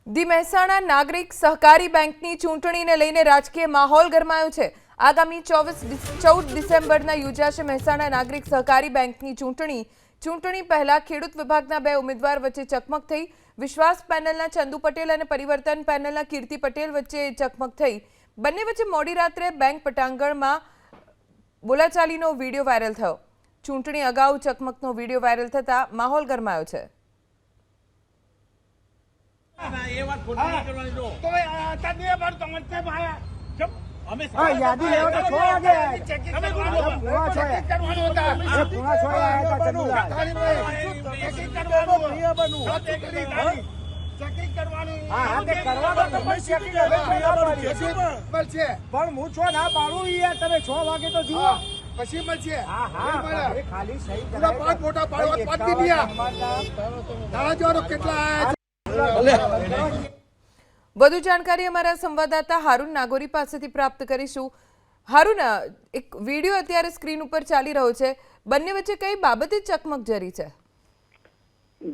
The Mehsana નાગરિક સહકારી બેંકની ચૂંટણીને લઈને રાજકીય માહોલ ગરમાયો છે। આગામી 14 ડિસેમ્બરના યોજાશે મહેસાણા નાગરિક સહકારી બેંકની ચૂંટણી પહેલા ખેડૂત વિભાગના બે ઉમેદવાર વચ્ચે ચકમક થઈ। વિશ્વાસ પેનલના ચંદુ પટેલ અને પરિવર્તન પેનલના કીર્તિ પટેલ વચ્ચે ચકમક થઈ। બંને વચ્ચે મોડી રાત્રે બેંક પટાંગણમાં બોલાચાલીનો વિડીયો વાયરલ થયો। ચૂંટણી અગાઉ ચકમકનો વિડીયો વાયરલ થતા માહોલ ગરમાયો છે। વધુ જાણકારી અમારા સંવાદદાતા હારૂન નાગોરી પાસેથી પ્રાપ્ત કરીશું। હારૂન, એક વિડીયો અત્યારે સ્ક્રીન ઉપર ચાલી રહ્યો છે, બંને વચ્ચે કઈ બાબતે ચકમક જરી છે?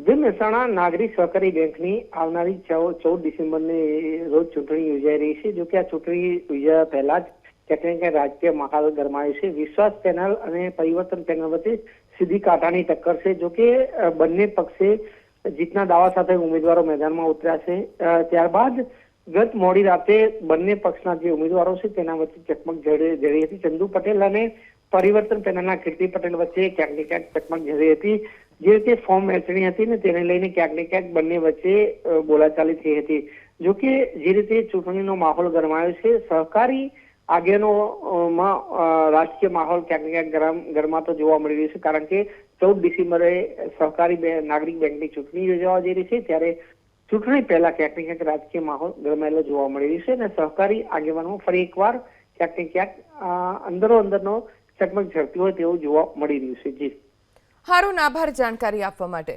જે મહેસાણા નાગરિક સહકારી બેંકની આવનારી 14 ડિસેમ્બરની રોજ ચૂંટણી યોજાઈ રહી છે। જો કે આ ચૂંટણી યોજાયા પહેલા જ ક્યાંક રાજકીય માહોલ ગરમાયો છે। વિશ્વાસ પેનલ અને પરિવર્તન પેનલ વચ્ચે સીધી કાંટાની ટક્કર છે। જો કે બંને પક્ષે જીતના દાવા સાથે ઉમેદવારો મેદાનમાં ઉતર્યા છે। ત્યારબાદ ગત મોડી રાતે બંને પક્ષના જે ઉમેદવારો છે તેના વચ્ચે ચકમક જડી હતી। ચંદુ પટેલ અને પરિવર્તન પેનલના કીર્તિ પટેલ વચ્ચે ક્યાંક ને ક્યાંક ચકમક જડી હતી। જે રીતે ફોર્મ વહેંચણી હતી ને તેને લઈને ક્યાંક ને ક્યાંક બંને વચ્ચે બોલાચાલી થઈ હતી। જો કે જે રીતે ચૂંટણીનો માહોલ ગરમાયો છે, સહકારી આગેવાનોમાં રાજકીય માહોલ ક્યાંક ને ક્યાંક ગરમાતો જોવા મળી રહ્યો છે। કારણ કે 14 ડિસેમ્બરે સહકારી નાગરિક બેંકની ચૂંટણી યોજાવા જઈ રહી છે, ત્યારે ચૂંટણી પહેલા ક્યાંક ને ક્યાંક રાજકીય માહોલ ગરમાયેલો જોવા મળી રહ્યો છે અને સહકારી આગેવાનોમાં ફરી એકવાર ક્યાંક ને ક્યાંક અંદરનો ચકમક ઝડપી હોય તેવું જોવા મળી રહ્યું છે। જી હારૂન, આભાર જાણકારી આપવા માટે।